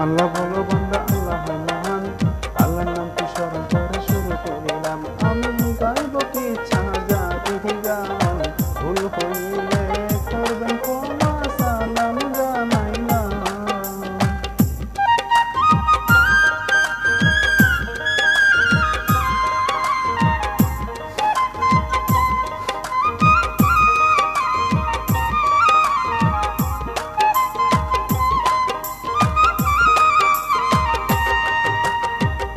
আল্লাহ বলো বান্দা আল্লাহ হয় মহান, আল্লাহর নামটি স্মরণ করে শুরু করিলাম। আমি গাইব কি ছাজা দিদি গান, ভুল হইলে করবেন ক্ষমা, সালাম জানাইলাম।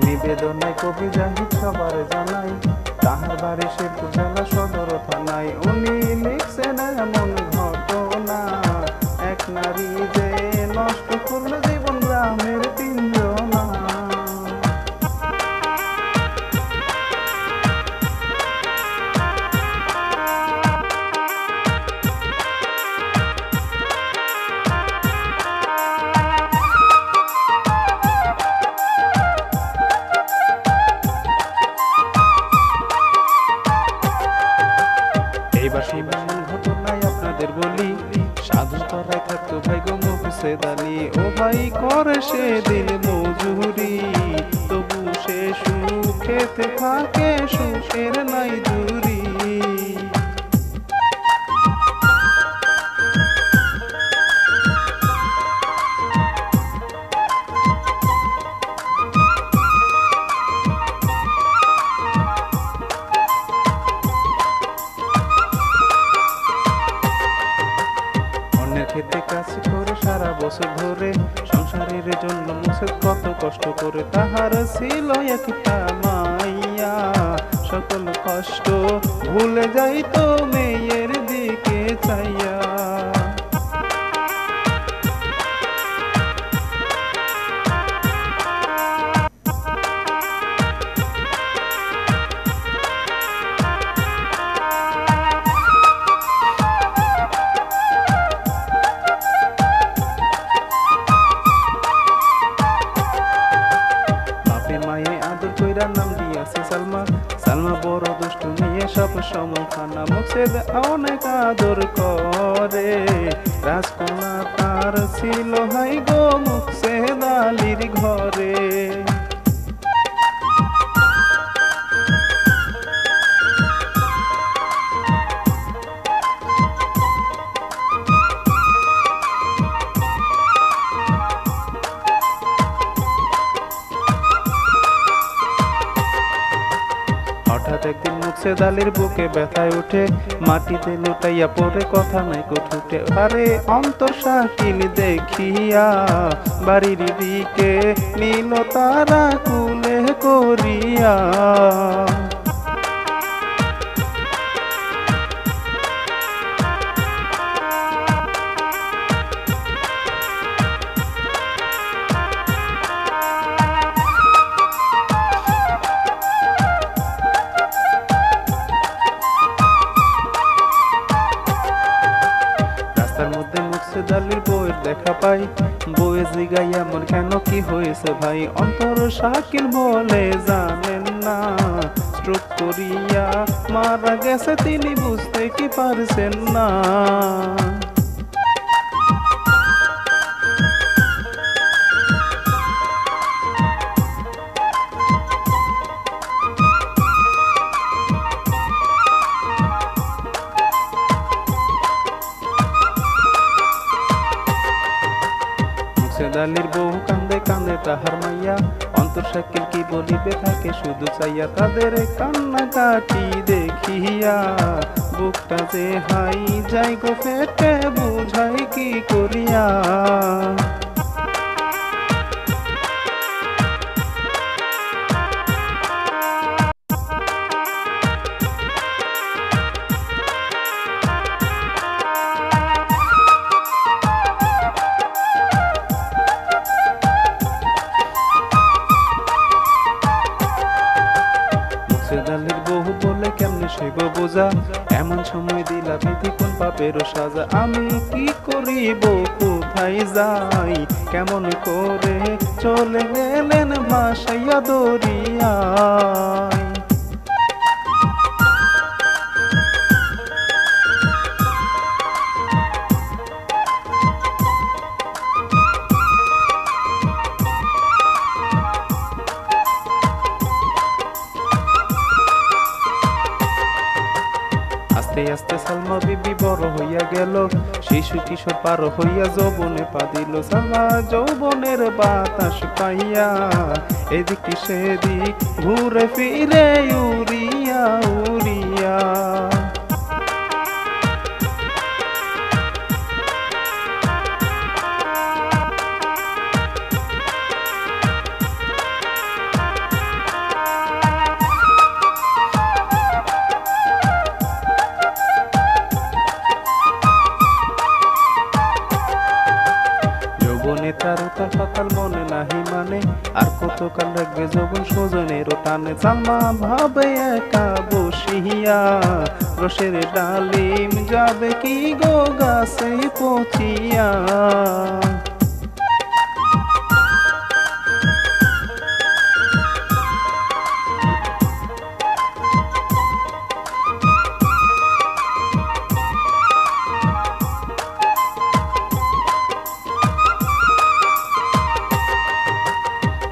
নিবেদনায় কবি জাহিদ সবার জানাই, তাহার বাড়ি শেরপুর জেলা সদর থানায়। উনি লিখছেন এমন ঘটনা, এক নারী যে নষ্ট করলো জীবন গ্রামের তিনজনা। এইবার সেই এমন ঘটনায় আপনাদের বলি, সাধু করায় থাকতো ভাই গো মুফসেদ আলী। ও ভাই করে সে দিন মজুরি, তবু সে সুখেতে থাকে, সুখের নাই জুরি। খেতে কাজ করে সারা বছর ধরে, সংসারের জন্য মুছে কত কষ্ট করে। তাহার ছিল একটা মাইয়া, সকল কষ্ট ভুলে যাইতো মেয়ের দিকে চাইয়া। নাম দিয়েছে সালমা, সালমা বড় দুষ্টু নিয়ে সব সময় খানা। মুখসেদ অনেক আদর করে, রাজকন্যা তার ছিল হাই গো মুখসেদ আলীর ঘরে। হঠাৎ একদিন মুখসেদ আলীর বুকে ব্যথায় উঠে, মাটিতে লুটাইয়া পড়ে কথা নাই কুঠুটে। আরে অন্তর শাকিল দেখিয়া বাড়ির দিকে নিল তারা কুলে করিয়া। পাই, বউয়ে জিগাই এমন কেন কি হয়েছে ভাই? অন্তর শাকিল বলে জানেন না, স্ট্রোক করিয়া মারা গেছে তিনি, বুঝতে কি পারছেন না? মুর্শেদ আলীর বউ কান্দে কান্দে তাহার মাইয়া, অন্তর শাকিল কি বলিবে থাকে শুধু চাইয়া, তাদের কান্নাকাটি দেখিয়া বুকটা যে হাই যাই গো ফেটে, বুঝাই কি করিয়া? মুর্শেদ আলীর বহু বলে কেমনে সইব বোঝা, এমন সময় দিলা বিধি কোন পাপেরও সাজা। আমি কি করিব কোথায় যাই, কেমন করে চলে গেলেন ভাসাইয়া দরিয়ায়? আস্তে আস্তে সালমা বিবি বড় হইয়া গেল, শিশু কিশোর পার হইয়া যৌবনে পা দিল। সালমা যৌবনের বাতাস পাইয়া এদিক সেদিক ঘুরে ফিরে উড়িয়া উড়িয়া। যৌবনে তার ফাতাল মনে নাহি মানে, আর কতকাল রাখবে যৌবন স্বজনের টানে। সালমা ভাবে একা বসিয়া, রসের ডালিম যাবে কি গো গাছে পচিয়া?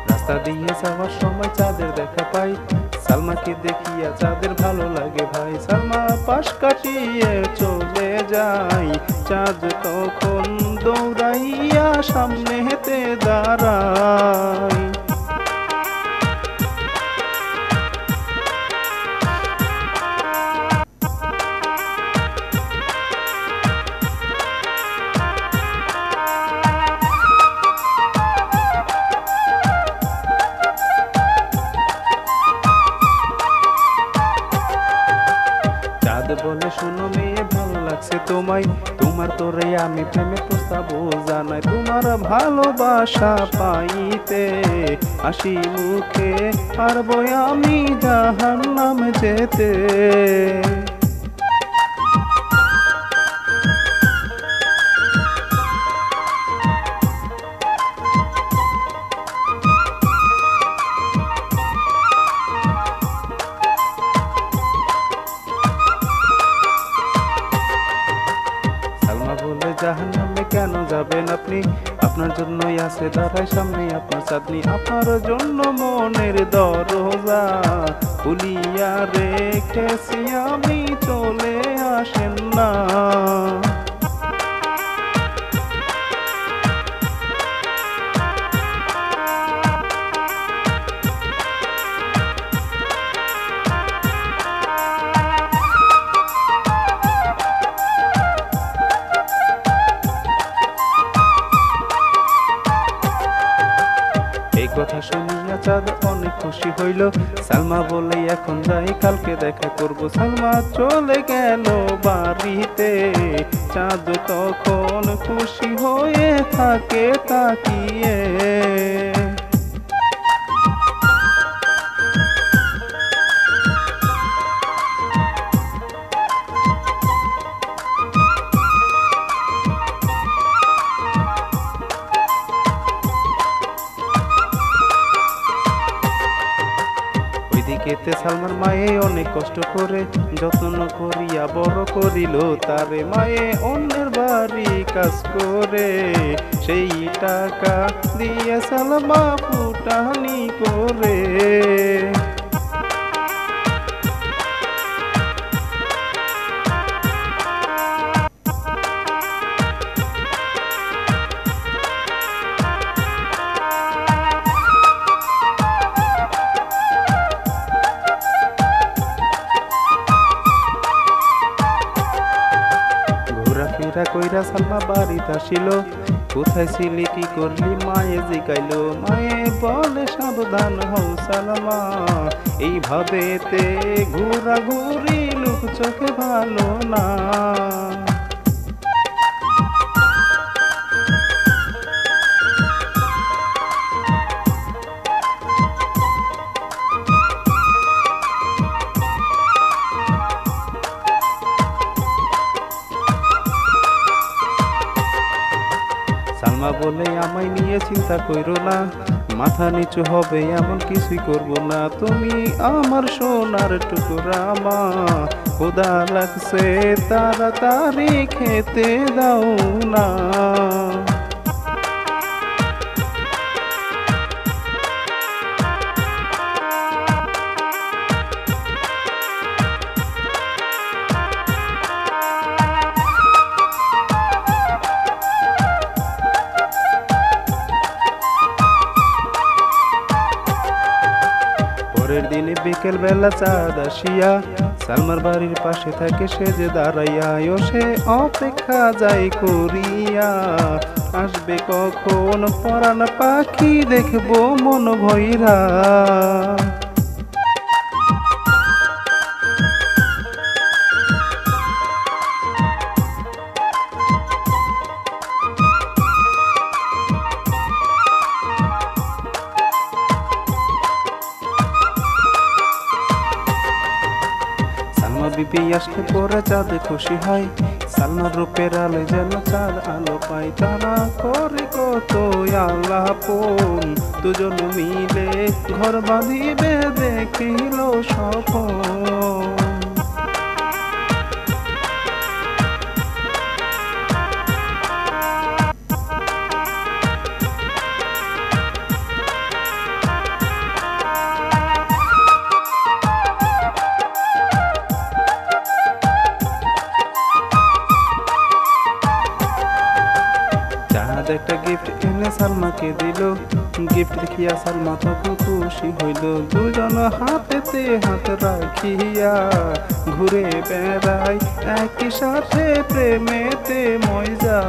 রাস্তা দিয়ে যাওয়ার সময় চাঁদের দেখা পাই, সালমাকে দেখিয়া চাঁদের ভালো লাগে ভাই। সালমা পাশ কাটিয়ে চলে যাই, চাঁদ তখন দৌড়াইয়া সামনে হেতে দাঁড়াই। চাঁদ বলে শোনো মেয়ে ভালো লাগছে তোমায়, তোমার তোরে আমি প্রেমে প্রস্তাব জানাই। তোমার ভালোবাসা পাইতে হাসি মুখে পারবো আমি জাহান্নাম যেতে। সালমা বলে জাহান্নামে কেন যাবেন আপনি, আপনার জন্যই আছে দাঁড়ায় সামনে আপনার চাঁদনি। আপনার জন্য মনের দরজা খুলিয়া রেখেছি আমি, চলে আসেন না। এই কথা শুনিয়া চাঁদ অনেক খুশি হইল, সালমা বলে এখন যাই কালকে দেখা করব। সালমা চলে গেল বাড়িতে, চাঁদ তখন খুশি হয়ে থাকে তাকিয়ে। বিয়েতে সালমার মায়ে অনেক কষ্ট করে যত্ন করিয়া বড় করিল তারে, মায়ে অন্যের বাড়ি কাজ করে সেই টাকা দিয়ে সালমা ফুটানি করে। ঘোরাফেরা কইরা সালমা বাড়িতে আসিল, কোথায় ছিলি কি করলি মায়ে জিগাইল, মায়ে বলে সাবধান হও সালমা, এইভাবেতে ঘোরাঘুরি লোক চোখে ভালো না। সালমা বলে আমায় নিয়ে চিন্তা কইরো না, মাথা নিচু হবে এমন কিছুই করব না, তুমি আমার সোনার টুকরা মা, খোদা লাগছে তাড়াতাড়ি খেতে দাও না। পরের দিনে বিকেল বেলা চাঁদ আসিয়া সালমার বাড়ির পাশে থাকে সে যে দাঁড়াইয়া, ও সে অপেক্ষা যাই করিয়া, আসবে কখন পরাণ পাখি দেখবো মন ভৈরা। বিবি আসলে পরে চাঁদ খুশি হয়, সালমার রূপের আলো যেন চাঁদ আলো পায়, তারা করে কত আলাপন, দুজন মিলে ঘর বাঁধিবে দেখিল স্বপন। একটা গিফট এনে সালমাকে দিল, গিফট দেখিয়া সালমা তখন খুশি হইল, দুজন হাতেতে হাত রাখিয়া ঘুরে বেড়ায় একই সাথে প্রেমেতে মজা।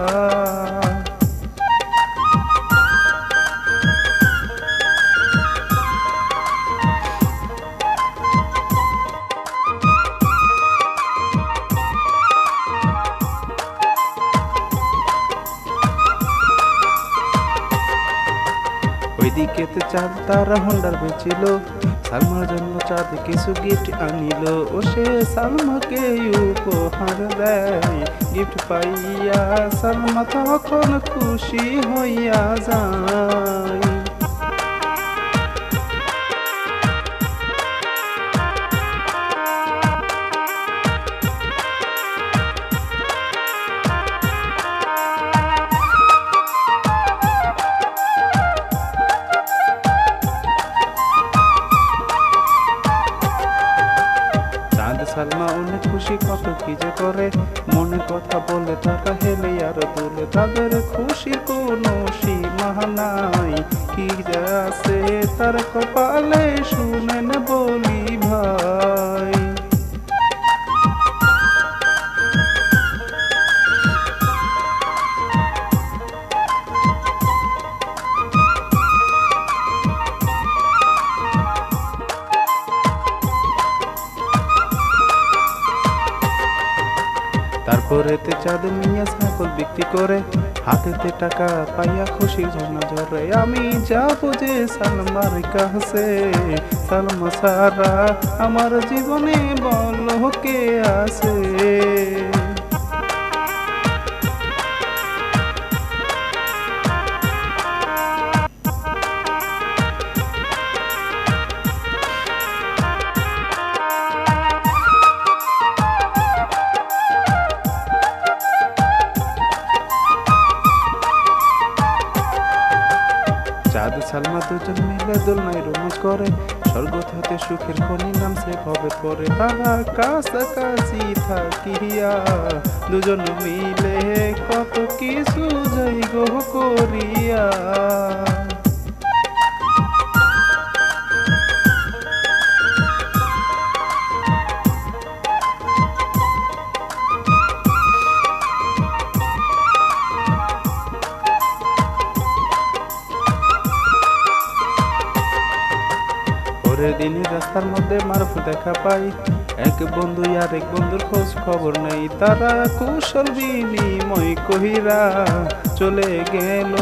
ওইদিকেতে চাঁদ তারা হন্ডার বেচিল, সালমার জন্য চাঁদ কিছু গিফট আনিল, ও সে সালমাকে উপহার দেয়, গিফট পাইয়া সালমা তখন খুশি হইয়া যায়। সালমা অনেক খুশি কত কি যে করে, মনে কথা বলে তারা হেলে আর বলে, তাদের খুশির কোনো সীমা নাই, কি যে আছে তার কপালে শুনেন বলি ভাই। তারপরেতে চাঁদ মিয়া ছাগল বিক্রি করে হাতেতে টাকা পাইয়া খুশি ঝর্ণা ঝরে, আমি যাবো যে সালমার কাছে, সালমা সারা আমার জীবনে বলো কে আছে। চাঁদ সালমা দুজন মিলে দোলনায় রোমাঞ্চ করে, স্বর্গ হতে সুখের খনি নামছে ভবে পরে। তারা কাছাকাছি থাকিয়া দুজন মিলে কত কিছু যাই গো করিয়া। পরের দিনই রাস্তার মধ্যে মারুফ দেখা পাই, এক বন্ধু আর এক বন্ধুর খোঁজ খবর নেই। তারা কুশল বিনিময় কহিরা চলে গেল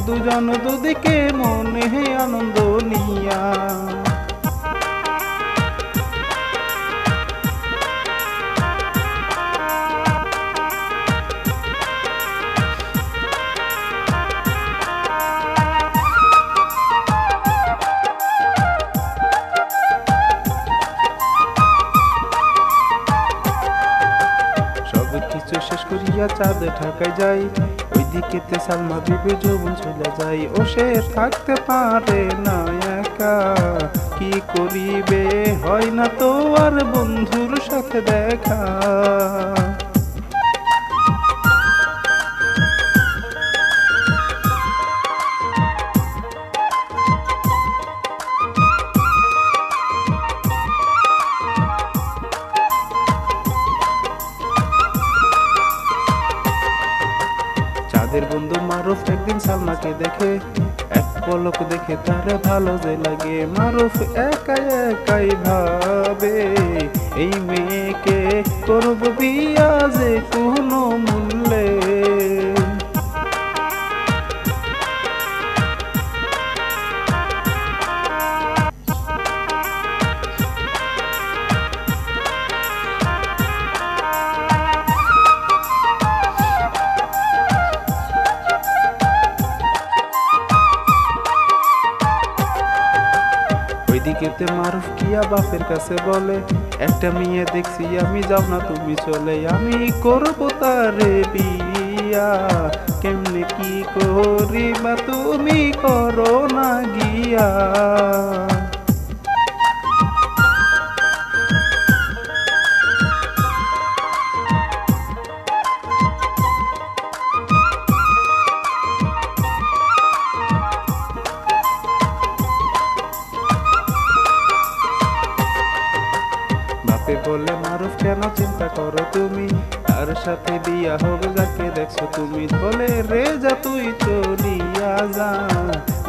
দুজন দুদিকে মনে আনন্দ নিয়া। কিছু শেষ করিয়া চাঁদ ঢাকায় যাই, ওইদিকে সালমা বিবি যৌবন চলে যাই। ও সে থাকতে পারে না একা, কি করিবে হয় না তো আর বন্ধুর সাথে দেখা। চাঁদের বন্ধু মারুফ একদিন সালমাকে দেখে, এক পলক দেখে তারে ভালো যে লাগে। মারুফ একাই একাই ভাবে এই মেয়েকে করব বিয়া যে কোনো মূল্যে। ওইদিকে মারুফ কিয়া বাপের কাছে বলে, একটা মেয়ে দেখছি আমি, যাও না তুমি চলে, আমি করবো তারে বিয়া। কেমনে কি করিবা তুমি করো না গিয়া। বলে মারুফ কেন চিন্তা করো তুমি, তার সাথে বিয়া হবে যাকে দেখছো তুমি। বলে রে যা তুই চলিয়া যা,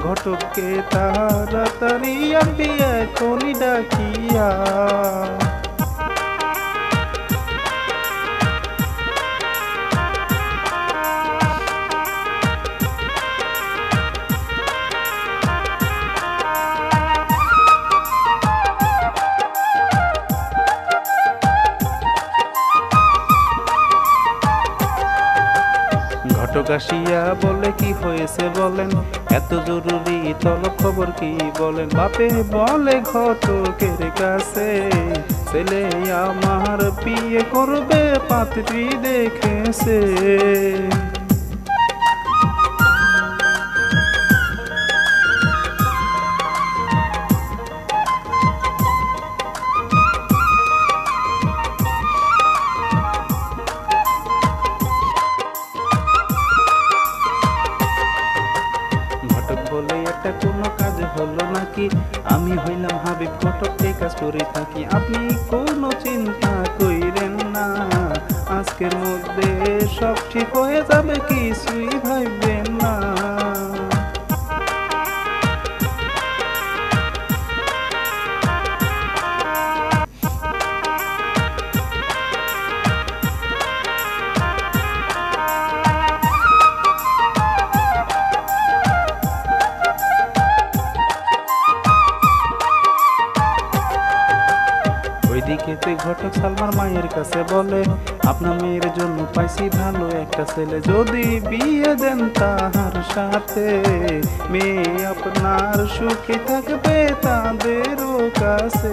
ঘটককে তাড়াতাড়ি আমি এখনই ডাকিয়া। ঘটক আসিয়া বলে কি হয়েছে বলেন, এত জরুরি তলব খবর কি বলেন। বাপে বলে ঘটকের কাছে ছেলে আমার বিয়ে করবে, পাত্রী দেখেছে। বলে এটা কোনো কাজ হলো নাকি, আমি হইলাম হাবিব ঘটক এই কাজ করে থাকি। আপনি কোনো চিন্তা কইরেন না, আজকের মধ্যে সব ঠিক হয়ে যাবে, কিছুই ভাববেন না। ওইদিকে ঘটক সালমার মায়ের কাছে বলে, আপনার মেয়ের জন্য পাইছি ভালো একটা ছেলে, যদি বিয়ে দেন তাহার সাথে মেয়ে আপনার সুখে থাকবে তাদেরও কাছে।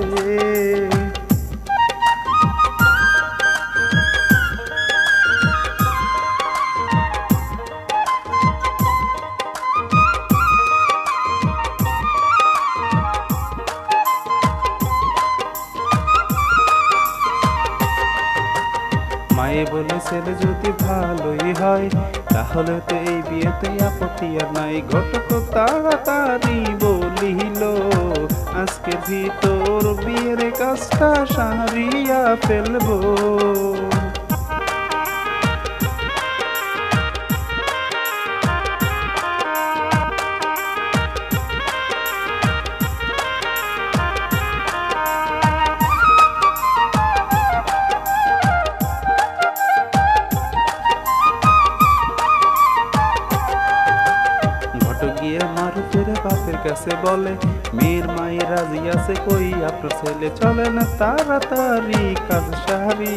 মেয়ে বলে ছেলে যদি ভালোই হয়, তাহলে তো এই বিয়েতে আপত্তি আর নাই। ঘটক তাড়াতাড়ি বলিল, আজকের ভিতর বিয়ের কাজটা সারিয়া ফেলবো। গিয়ে মারুফের বাপের কাছে বলে, মেয়ের মায়ের রাজি আছে, কই আপনার ছেলে চলেন তাড়াতাড়ি কাজ সারি,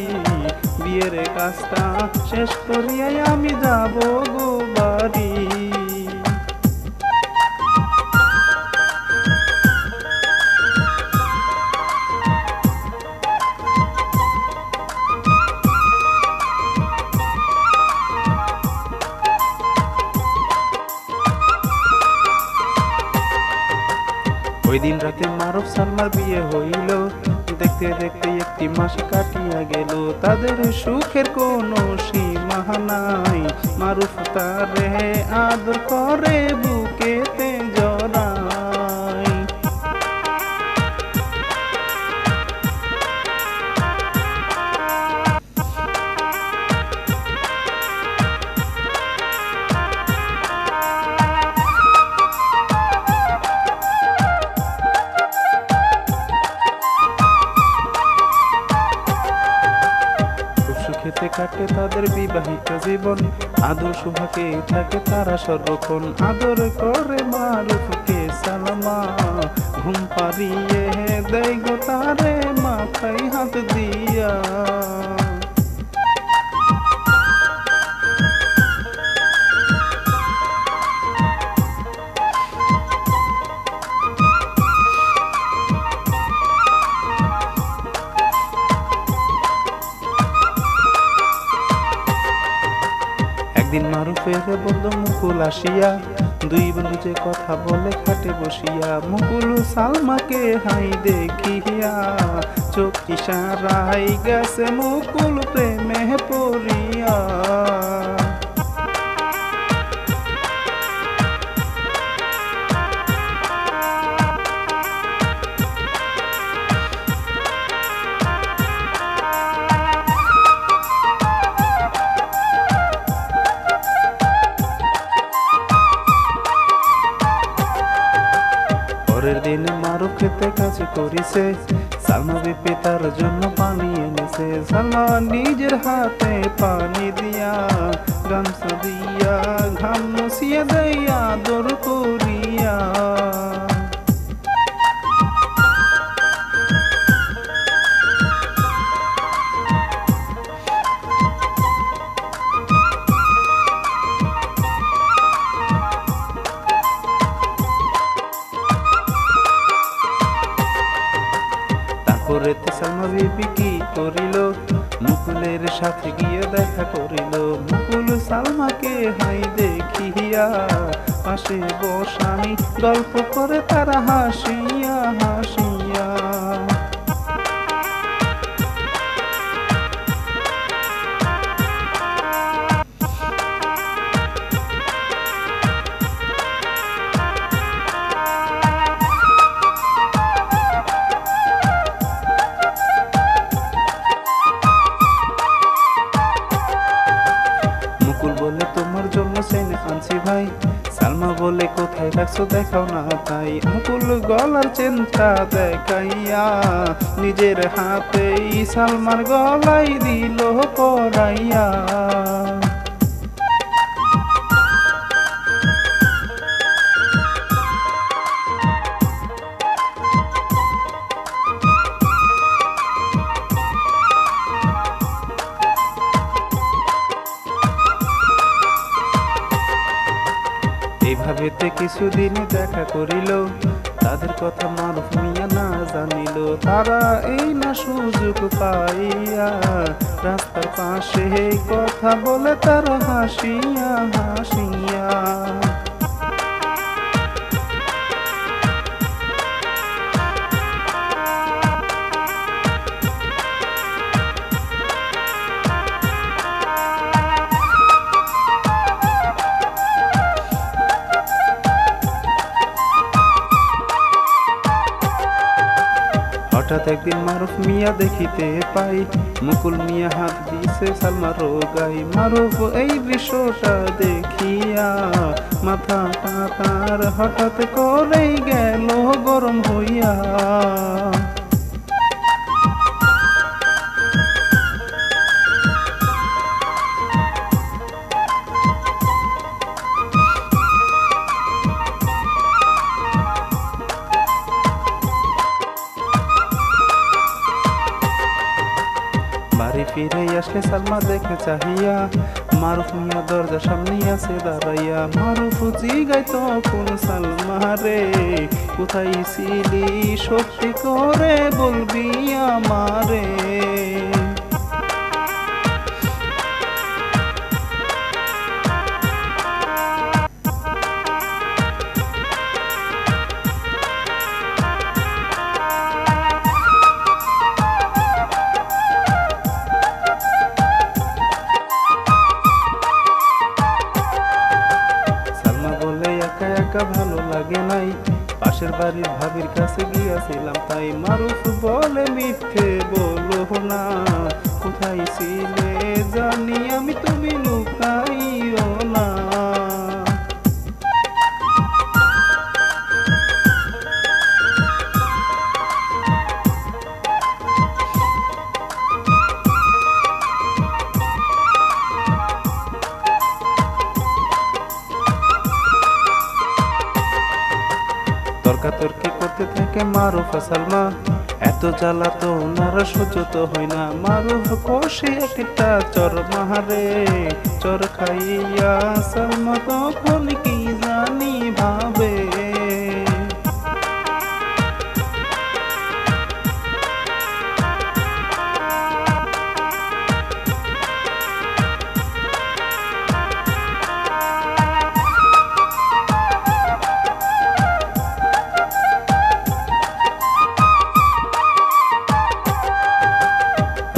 বিয়ের কাজটা শেষ করিয়াই আমি যাব গো বাড়ি। ওই দিন রাতে মারুফ সালমার বিয়ে হইল, দেখতে দেখতে একটি মাস কাটিয়া গেল, তাদের সুখের কোনো সীমা নাই। মারুফ তারে আদর করে বুকেতে জড়ায়। খেতে কাটে তাদের বিবাহিত জীবন, আদর সুহাকে থাকে তারা সর্বক্ষণ। আদর করে মারুফকে সালমা, ঘুম পাড়িয়ে দেয় গো তারে মাথায় হাত দিয়া। একদিন মারুফের বন্ধু মুকুল আসিয়া, দুই বন্ধু যে কথা বলে খাটে বসিয়া। মুকুল সালমাকে হাই দেখিয়া, চোখ ইশারায় গেছে মুকুল প্রেমে পড়িয়া। পরের দিন মারুফ খেতে কাজ করিছে, সালমা বিপি তার জন্য পানি এনেছে। সালমা নিজের হাতে পানি দিয়া, গামছা দিয়া ঘাম মুছিয়ে দেয় আদর করিয়া। পরেতে সালমা বিবি কি করিল, মুকুলের সাথে গিয়ে দেখা করিল। মুকুল সালমাকে হাই দেখিয়া, পাশে বসাই গল্প করে তারা হাসিয়া হাসিয়া। বলে তোমার জন্য চেনে আনছি ভাই, সালমা বলে কোথায় রাখছো দেখাও না তাই। মুকুল গলার চেনটা দেখাইয়া, নিজের হাতেই সালমার গলায় দিল পরাইয়া। এইভাবেতে কিছুদিন দেখা করিল, তাদের কথা মারুফ মিয়া না জানিল। তারা এই না সুযোগ পাইয়া, রাস্তার পাশে কথা বলে তারা হাসিয়া হাসিয়া। হঠাৎ একদিন মারুফ মিয়া দেখিতে পাই, মুকুল মিয়া হাত দিছে সালমারও গাই। মারুফ এই দৃশ্যটা দেখিয়া মাথাটা তার হঠাৎ করেই গেল গরম হইয়া। বাড়ি ফিরে আসলে সালমা দেখে চাহিয়া, মারুফ মিয়া দরজার সামনে আছে দাঁড়াইয়া। মারুফ জিগাই তখন সালমা রে, কোথায় ছিলি সত্যি করে বলবি আমারে। ভালো লাগে নাই, পাশের বাড়ির ভাবির কাছে গিয়াছিলাম তাই। মারুফ বলে মিথ্যে বলো না, কোথায় ছিলে জানি আমি তুমি লুকাইও না। তর্কাতর্কি করতে থাকে মারুফ সালমা, এত জ্বালা তো ওনারা সহ্য তো হয় না। মারুফ কষে একটা চর মারে, চর খাইয়া সালমা তখন কি জানি ভাবে।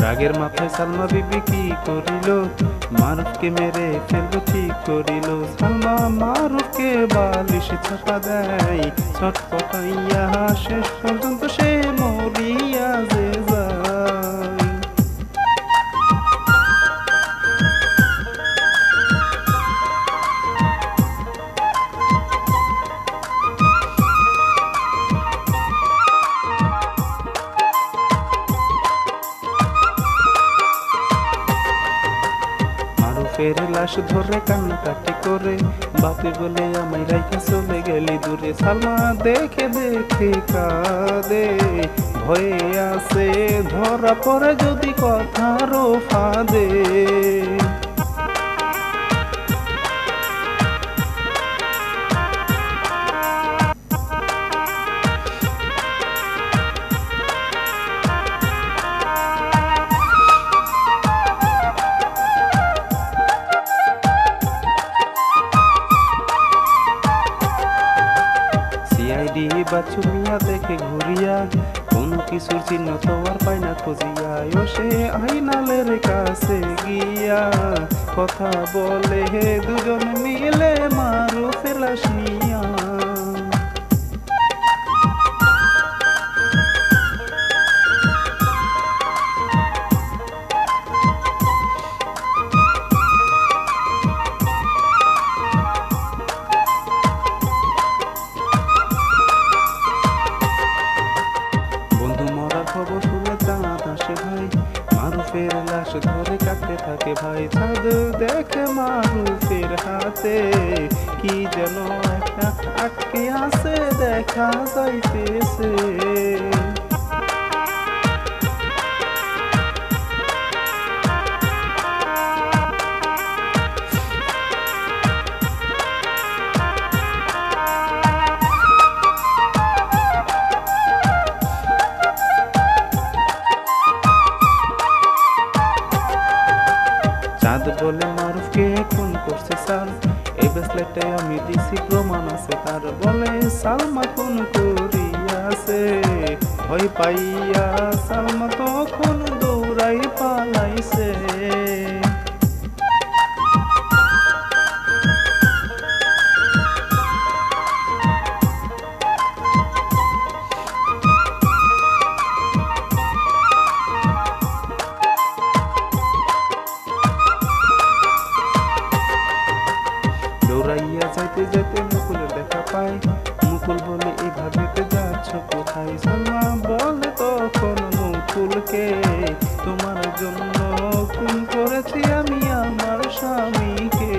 রাগের মাথায় সালমা বিবি কি করিল, মারুফকে মেরে ফেলবো ঠিক করিল। সালমা মারুফকে বালিশ চাপা দেয়, ছটপটাইয়া শেষ পর্যন্ত সে মরিয়া যে যায়। ফের লাশ ধরে কান্নাকাটি করে, বাপে বলে আমায় রাইখা চলে গেলি দূরে। সালমা দেখে দেখে কাঁদে, ভয়ে আছে ধরা পড়ে যদি কথারও ফাঁদে। বাচ্চু মিয়া দেখে ঘুরিয়া, কোনো কিছুর চিহ্ন তো আর পায় না খুঁজিয়া। ও সে আইনালের কাছে গিয়া কথা বলে দুজন মিলে মারুফের লাশ নিয়া। খবর শুনে চাঁদ আসে ভাই, মারুফের লাশ ধরে কাটতে থাকে ভাই। চাঁদ দেখে মারুফের হাতে কি যেন একটা আটকে আছে, দেখা যাইতেছে। চাঁদ বলে মারুফকে খুন করছে স্যার, এই ব্রেসলেটে আমি দিছি প্রমাণ আছে তার। বলে সালমা খুন করিয়াছে, ভয় পাইয়া সালমা তখন দৌড়াই পালাইছে। মুকুল বলে এই ভাবিতে যাচ্ছ কোথায়? সালমা বলে তখন মুকুলকে, তোমার জন্য খুন করেছি আমি আমার স্বামীকে।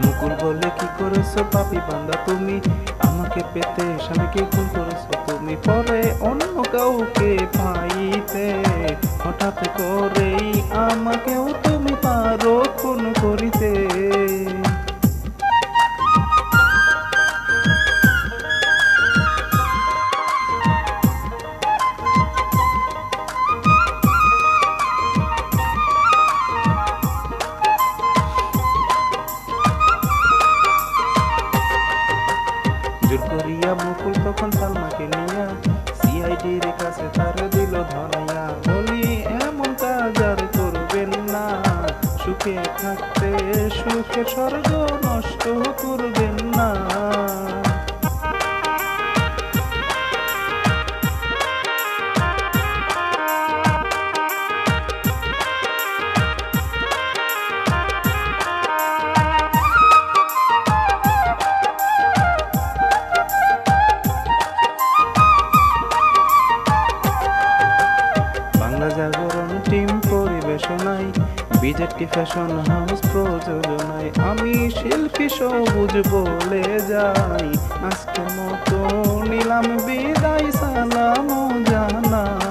মুকুল বলে কি করেছো পাপী বান্দা তুমি, আমাকে পেতে স্বামীকে খুন করেছো তুমি। পরে অন্য কাউকে পাইতে হঠাৎ করেই আমাকেও তুমি পারো খুন করিতে। জোর করিয়া মুকুল তখন সালমাকে নিয়া সিআইডির কাছে তার দিল ধরাইয়া। বলি এমন কাজ আর করবেন না, সুখে থাকতে সুখে স্বর্গ নষ্ট করবেন না। বাংলা জাগরণ টিম পরিবেশনায়, বিজেপি ফ্যাশন হাউস প্রযোজনায়, আমি শিল্পী সবুজ বলে যাই, আজকের মতো নিলাম বিদায়, সালাম জানাই।